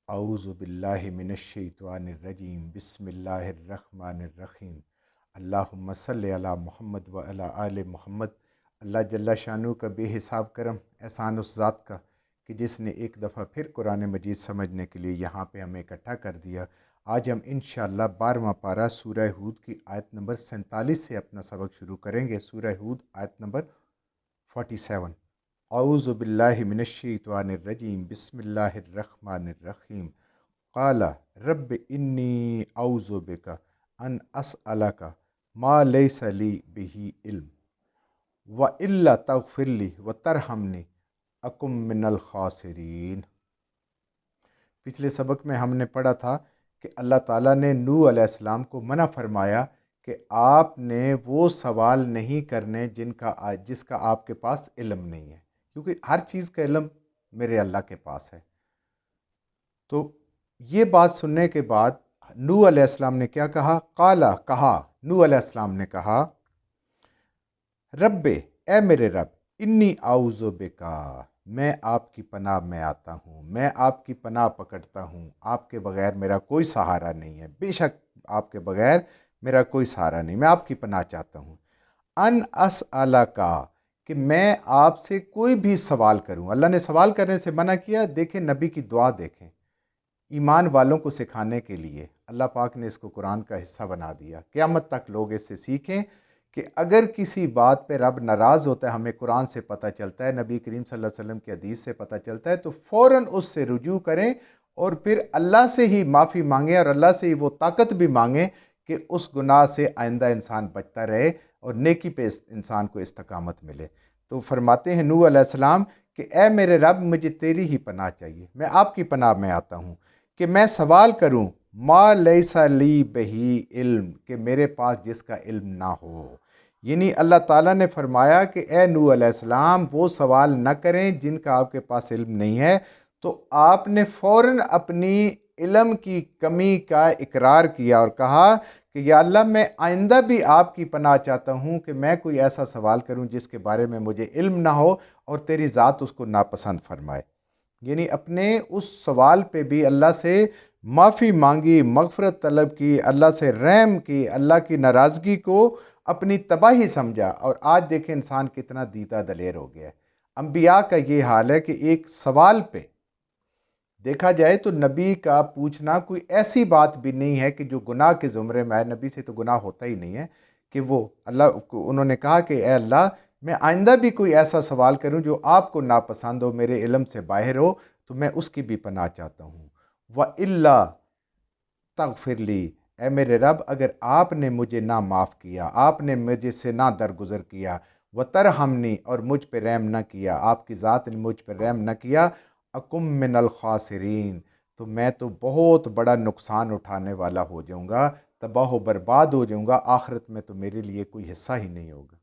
اعوذ باللہ من الشیطان الرجیم بسم اللہ الرحمن الرحیم اللہم صلی علی محمد و علی آل محمد۔ اللہ جل شانہ کا بے حساب کرم احسان اس ذات کا کہ جس نے ایک دفعہ پھر قرآن مجید سمجھنے کے لیے یہاں پہ ہمیں اکٹھا کر دیا۔ آج ہم انشاءاللہ 12واں پارہ سورہ ہود کی آیت نمبر 47 سے اپنا سبق شروع کریں گے۔ سورہ ہود آیت نمبر 47۔ اعوذ باللہ من الشیطان الرجیم بسم اللہ الرحمن الرحیم قال رب انی اعوذ بک ان اسألک ما لیس لی بہ علم والا تغفر لی وترحمنی اکم من الخاسرین۔ پچھلے سبق میں ہم نے پڑھا تھا کہ اللہ تعالیٰ نے نوح علیہ السلام کو منع فرمایا کہ آپ نے وہ سوال نہیں کرنے جس کا آپ کے پاس علم نہیں ہے، کیونکہ ہر چیز کا علم میرے اللہ کے پاس ہے۔ تو یہ بات سننے کے بعد نوح علیہ السلام نے کیا کہا؟ کہا نوح علیہ السلام نے کہا رب، اے میرے رب، انی اعوذ بکا، میں آپ کی پناہ میں آتا ہوں، میں آپ کی پناہ پکڑتا ہوں، آپ کے بغیر میرا کوئی سہارا نہیں ہے، بے شک آپ کے بغیر میرا کوئی سہارا نہیں، میں آپ کی پناہ چاہتا ہوں۔ ان اسألکا، کہ میں آپ سے کوئی بھی سوال کروں۔ اللہ نے سوال کرنے سے منع کیا۔ دیکھیں نبی کی دعا، دیکھیں ایمان والوں کو سکھانے کے لیے اللہ پاک نے اس کو قرآن کا حصہ بنا دیا۔ قیامت تک لوگ اس سے سیکھیں کہ اگر کسی بات پہ رب ناراض ہوتا ہے، ہمیں قرآن سے پتہ چلتا ہے، نبی کریم صلی اللہ علیہ وسلم کی حدیث سے پتہ چلتا ہے، تو فوراً اس سے رجوع کریں اور پھر اللہ سے ہی معافی مانگیں اور اللہ سے ہی وہ طاقت بھی مانگیں کہ اس گناہ سے آئندہ انسان بچتا رہے اور نیکی پہ انسان کو استقامت ملے۔ تو فرماتے ہیں نوح علیہ السلام کہ اے میرے رب، مجھے تیری ہی پناہ چاہیے، میں آپ کی پناہ میں آتا ہوں کہ میں سوال کروں ما لیس لی بہی علم، کہ میرے پاس جس کا علم نہ ہو۔ یعنی اللہ تعالیٰ نے فرمایا کہ اے نوح علیہ السلام، وہ سوال نہ کریں جن کا آپ کے پاس علم نہیں ہے۔ تو آپ نے فوراً اپنی علم کی کمی کا اقرار کیا اور کہا کہ یا اللہ، میں آئندہ بھی آپ کی پناہ چاہتا ہوں کہ میں کوئی ایسا سوال کروں جس کے بارے میں مجھے علم نہ ہو اور تیری ذات اس کو ناپسند فرمائے۔ یعنی اپنے اس سوال پہ بھی اللہ سے معافی مانگی، مغفرت طلب کی، اللہ سے رحم کی، اللہ کی ناراضگی کو اپنی تباہی سمجھا۔ اور آج دیکھیں انسان کتنا دیدہ دلیر ہو گیا ہے۔ انبیاء کا یہ حال ہے کہ ایک سوال پہ دیکھا جائے تو نبی کا پوچھنا کوئی ایسی بات بھی نہیں ہے کہ جو گناہ کے زمرے میں آئے۔ نبی سے تو گناہ ہوتا ہی نہیں ہے کہ وہ انہوں نے کہا کہ اے اللہ، میں آئندہ بھی کوئی ایسا سوال کروں جو آپ کو ناپسند ہو، میرے علم سے باہر ہو، تو میں اس کی بھی پناہ چاہتا ہوں۔ وَإِلَّا تَغْفِرْ لِي، اے میرے رب، اگر آپ نے مجھے نہ معاف کیا، آپ نے مجھے سے نہ درگزر کیا، وَتَرْحَمْنِي، اور مجھ پہ رحم نہ کیا، آپ کی ذات نے مجھ پہ رحم نہ کیا، اکم من الخاسرین، تو میں تو بہت بڑا نقصان اٹھانے والا ہو جاؤں گا، تباہ و برباد ہو جاؤں گا، آخرت میں تو میرے لیے کوئی حصہ ہی نہیں ہوگا۔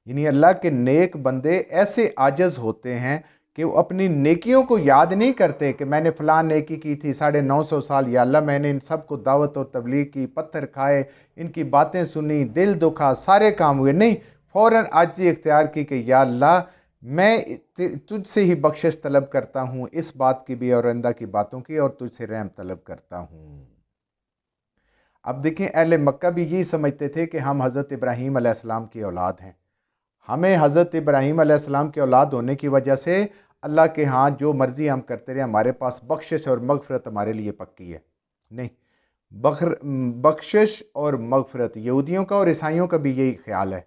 یعنی اللہ کے نیک بندے ایسے عاجز ہوتے ہیں کہ وہ اپنی نیکیوں کو یاد نہیں کرتے کہ میں نے فلاں نیکی کی تھی 950 سال، یا اللہ میں نے ان سب کو دعوت اور تبلیغ کی، پتھر کھائے، ان کی باتیں سنی، دل دکھا، سارے کام ہوئے، نہیں، فوراً عاجزی اختیار کی کہ یا اللہ، میں تجھ سے ہی بخشش طلب کرتا ہوں، اس بات کی بھی اور آئندہ کی باتوں کی، اور تجھ سے رحم طلب کرتا ہوں۔ اب دیکھیں اہل مکہ بھی یہی سمجھتے تھے کہ ہم حضرت ابراہیم علیہ السلام کی اولاد ہیں، ہمیں حضرت ابراہیم علیہ السلام کی اولاد ہونے کی وجہ سے اللہ کے ہاں جو مرضی ہم کرتے رہے، ہمارے پاس بخشش اور مغفرت ہمارے لیے پکی ہے۔ نہیں، بخشش اور مغفرت یہودیوں کا اور عیسائیوں کا بھی یہی خیال ہے۔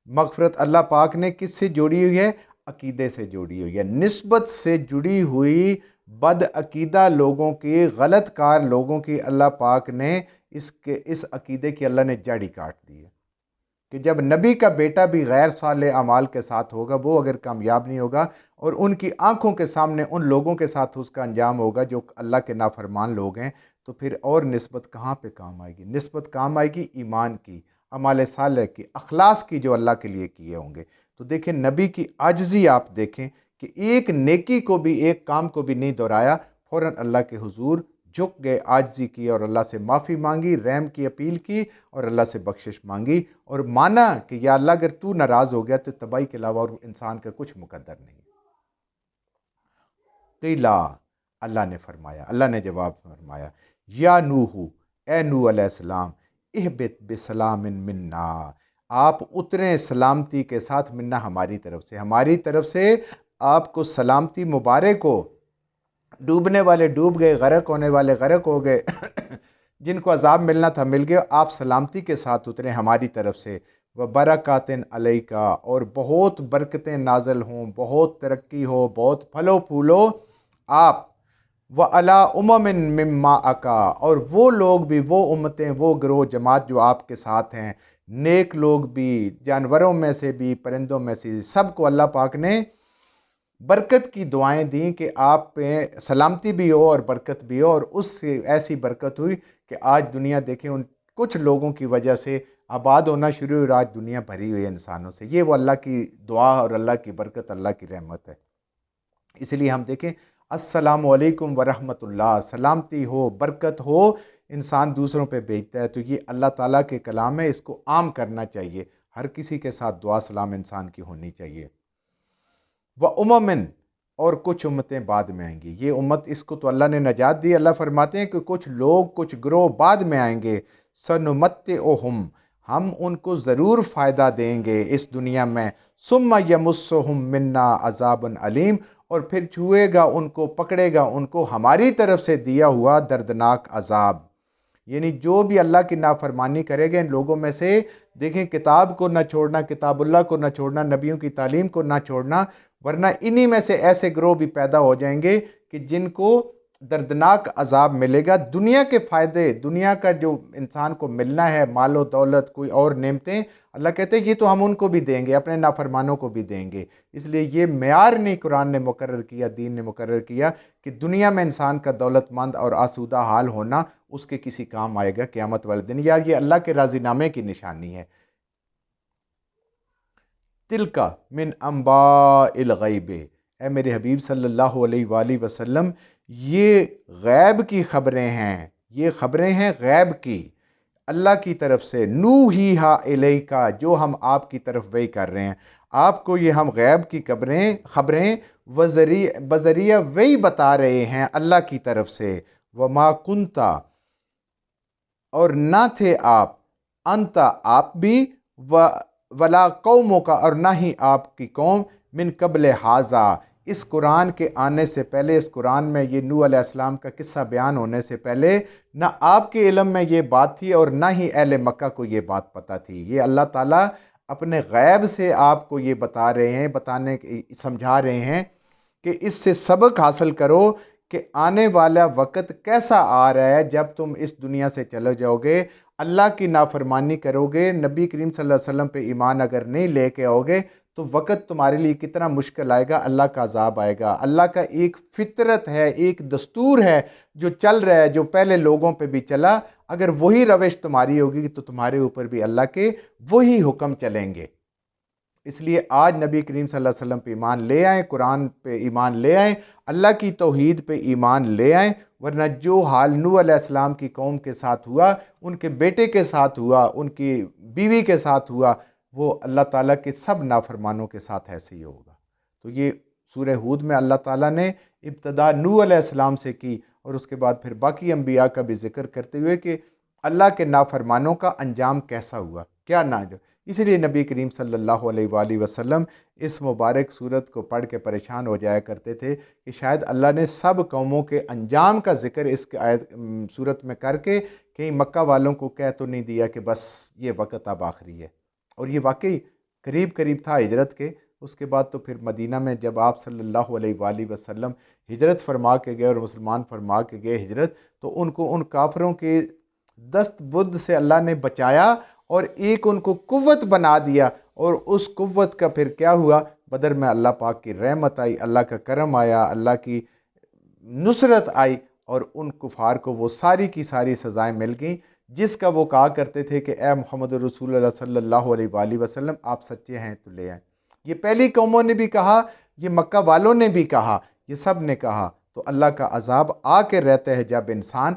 مغفرت اللہ پاک نے کس سے جوڑی ہوئی ہے؟ عقیدے سے جوڑی ہوئی ہے، نسبت سے جڑی ہوئی بد عقیدہ لوگوں کی، غلط کار لوگوں کی اللہ پاک نے اس عقیدے کی اللہ نے جڑ ہی کاٹ دی ہے کہ جب نبی کا بیٹا بھی غیر صالح اعمال کے ساتھ ہوگا، وہ اگر کامیاب نہیں ہوگا اور ان کی آنکھوں کے سامنے ان لوگوں کے ساتھ اس کا انجام ہوگا جو اللہ کے نافرمان لوگ ہیں، تو پھر اور نسبت کہاں پہ کام آئے گی؟ نسبت کام آئے گی ایمان کی، اعمال صالح کی، اخلاص کی جو اللہ کے لیے کیے ہوں گے۔ تو دیکھیں نبی کی عاجزی، آپ دیکھیں کہ ایک نیکی کو بھی، ایک کام کو بھی نہیں دہرایا، فوراً اللہ کے حضور جھک گئے، عاجزی کی اور اللہ سے معافی مانگی، رحم کی اپیل کی اور اللہ سے بخشش مانگی، اور مانا کہ یا اللہ اگر تو ناراض ہو گیا تو تباہی کے علاوہ اور انسان کا کچھ مقدر نہیں۔ قیلا، اللہ نے فرمایا، اللہ نے جواب فرمایا یا نوح، اے نوح علیہ السلام، اہبط بسلام منا، آپ اتریں سلامتی کے ساتھ، منا ہماری طرف سے آپ کو سلامتی مبارک ہو۔ ڈوبنے والے ڈوب گئے، غرق ہونے والے غرق ہو گئے جن کو عذاب ملنا تھا مل گئے، آپ سلامتی کے ساتھ اتریں ہماری طرف سے۔ وبرکاتٍ علیکا، اور بہت برکتیں نازل ہوں، بہت ترقی ہو، بہت پھلو پھولو آپ۔ وَعَلَىٰ أُمَمٍ مِّمَّا، اور وہ لوگ بھی، وہ امتیں، وہ گروہ جماعت جو آپ کے ساتھ ہیں، نیک لوگ بھی، جانوروں میں سے بھی، پرندوں میں سے، سب کو اللہ پاک نے برکت کی دعائیں دیں کہ آپ پہ سلامتی بھی ہو اور برکت بھی ہو، اور اس سے ایسی برکت ہوئی کہ آج دنیا دیکھیں ان کچھ لوگوں کی وجہ سے آباد ہونا شروع ہوئی، اور آج دنیا بھری ہوئی انسانوں سے۔ یہ وہ اللہ کی دعا اور اللہ کی برکت، اللہ کی رحمت ہے۔ اس لیے ہم دیکھیں السلام علیکم ورحمۃ اللہ، سلامتی ہو، برکت ہو، انسان دوسروں پہ بھیجتا ہے، تو یہ اللہ تعالیٰ کے کلام ہے، اس کو عام کرنا چاہیے، ہر کسی کے ساتھ دعا سلام انسان کی ہونی چاہیے۔ وَأُمَمٍ، اور کچھ امتیں بعد میں آئیں گی، یہ امت اس کو تو اللہ نے نجات دی، اللہ فرماتے ہیں کہ کچھ لوگ، کچھ گروہ بعد میں آئیں گے، سَنُمَتِّعُهُمْ، ہم ان کو ضرور فائدہ دیں گے اس دنیا میں، ثُمَّ يَمُسُّهُمْ مِنَّا عَذَابٌ علیم، اور پھر چھوئے گا ان کو، پکڑے گا ان کو ہماری طرف سے دیا ہوا دردناک عذاب۔ یعنی جو بھی اللہ کی نافرمانی کرے گا ان لوگوں میں سے، دیکھیں کتاب کو نہ چھوڑنا، کتاب اللہ کو نہ چھوڑنا، نبیوں کی تعلیم کو نہ چھوڑنا، ورنہ انہی میں سے ایسے گروہ بھی پیدا ہو جائیں گے کہ جن کو دردناک عذاب ملے گا۔ دنیا کے فائدے، دنیا کا جو انسان کو ملنا ہے، مال و دولت، کوئی اور نعمتیں، اللہ کہتے ہیں یہ تو ہم ان کو بھی دیں گے، اپنے نافرمانوں کو بھی دیں گے۔ اس لیے یہ معیار نہیں قرآن نے مقرر کیا، دین نے مقرر کیا کہ دنیا میں انسان کا دولت مند اور آسودہ حال ہونا اس کے کسی کام آئے گا قیامت والے دن، یا یہ اللہ کے راضی نامے کی نشانی ہے۔ تلکا من انباء الغیب، اے میرے حبیب صلی اللہ علیہ وآلہ وسلم، یہ غیب کی خبریں ہیں، یہ خبریں ہیں غیب کی، اللہ کی طرف سے، نوحیہا الیکا، جو ہم آپ کی طرف وحی کر رہے ہیں، آپ کو یہ ہم غیب کی خبریں بذریعہ وحی بتا رہے ہیں اللہ کی طرف سے۔ وما کنتا، اور نہ تھے آپ، انتا آپ بھی، ولا قوموں کا، اور نہ ہی آپ کی قوم، من قبل ھذا، اس قرآن کے آنے سے پہلے، اس قرآن میں یہ نوح علیہ السلام کا قصہ بیان ہونے سے پہلے، نہ آپ کے علم میں یہ بات تھی اور نہ ہی اہل مکہ کو یہ بات پتہ تھی۔ یہ اللہ تعالیٰ اپنے غیب سے آپ کو یہ بتا رہے ہیں، سمجھا رہے ہیں کہ اس سے سبق حاصل کرو کہ آنے والا وقت کیسا آ رہا ہے جب تم اس دنیا سے چلے جاؤ گے، اللہ کی نافرمانی کرو گے، نبی کریم صلی اللہ علیہ وسلم پہ ایمان اگر نہیں لے کے آؤ گے تو وقت تمہارے لیے کتنا مشکل آئے گا، اللہ کا عذاب آئے گا۔ اللہ کا ایک فطرت ہے، ایک دستور ہے جو چل رہا ہے، جو پہلے لوگوں پہ بھی چلا، اگر وہی روش تمہاری ہوگی تو تمہارے اوپر بھی اللہ کے وہی حکم چلیں گے۔ اس لیے آج نبی کریم صلی اللہ علیہ وسلم پہ ایمان لے آئیں، قرآن پہ ایمان لے آئیں، اللہ کی توحید پہ ایمان لے آئیں، ورنہ جو حال نوح علیہ السلام کی قوم کے ساتھ ہوا، ان کے بیٹے کے ساتھ ہوا، ان کی بیوی کے ساتھ ہوا، وہ اللہ تعالیٰ کے سب نافرمانوں کے ساتھ ایسے ہی ہوگا۔ تو یہ سورہ ہود میں اللہ تعالیٰ نے ابتدا نوح علیہ السلام سے کی، اور اس کے بعد پھر باقی انبیاء کا بھی ذکر کرتے ہوئے کہ اللہ کے نافرمانوں کا انجام کیسا ہوا، کیا نہ جو۔ اسی لیے نبی کریم صلی اللہ علیہ وآلہ وسلم اس مبارک صورت کو پڑھ کے پریشان ہو جایا کرتے تھے کہ شاید اللہ نے سب قوموں کے انجام کا ذکر اس صورت میں کر کے کہیں مکہ والوں کو کہہ تو نہیں دیا کہ بس یہ وقت اب آخری ہے۔ اور یہ واقعی قریب قریب تھا ہجرت کے۔ اس کے بعد تو پھر مدینہ میں جب آپ صلی اللہ علیہ وآلہ وسلم ہجرت فرما کے گئے اور مسلمان فرما کے گئے ہجرت، تو ان کو ان کافروں کے دست بدھ سے اللہ نے بچایا اور ایک ان کو قوت بنا دیا، اور اس قوت کا پھر کیا ہوا، بدر میں اللہ پاک کی رحمت آئی، اللہ کا کرم آیا، اللہ کی نصرت آئی، اور ان کفار کو وہ ساری کی ساری سزائیں مل گئیں جس کا وہ کہا کرتے تھے کہ اے محمد رسول اللہ صلی اللہ علیہ وآلہ وسلم آپ سچے ہیں تو لے آئیں۔ یہ پہلی قوموں نے بھی کہا، یہ مکہ والوں نے بھی کہا، یہ سب نے کہا۔ تو اللہ کا عذاب آ کے رہتا ہے جب انسان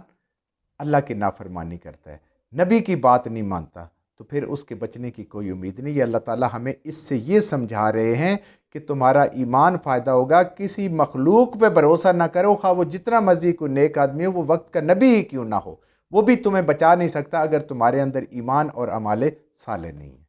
اللہ کی نافرمانی کرتا ہے، نبی کی بات نہیں مانتا، تو پھر اس کے بچنے کی کوئی امید نہیں. یہ اللہ تعالیٰ ہمیں اس سے یہ سمجھا رہے ہیں کہ تمہارا ایمان فائدہ ہوگا. کسی مخلوق پہ بھروسہ نہ کرو، خواہ وہ جتنا مرضی کوئی نیک آدمی ہو، وہ وقت کا نبی ہی کیوں نہ ہو، وہ بھی تمہیں بچا نہیں سکتا اگر تمہارے اندر ایمان اور اعمال صالح نہیں ہیں.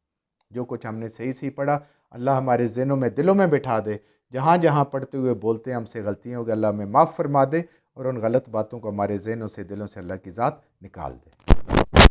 جو کچھ ہم نے صحیح پڑھا اللہ ہمارے ذہنوں میں دلوں میں بٹھا دے. جہاں جہاں پڑھتے ہوئے بولتے ہیں ہم سے غلطیاں ہو گئی، اللہ ہمیں معاف فرما دے، اور ان غلط باتوں کو ہمارے ذہنوں سے دلوں سے اللہ کی ذات نکال دے.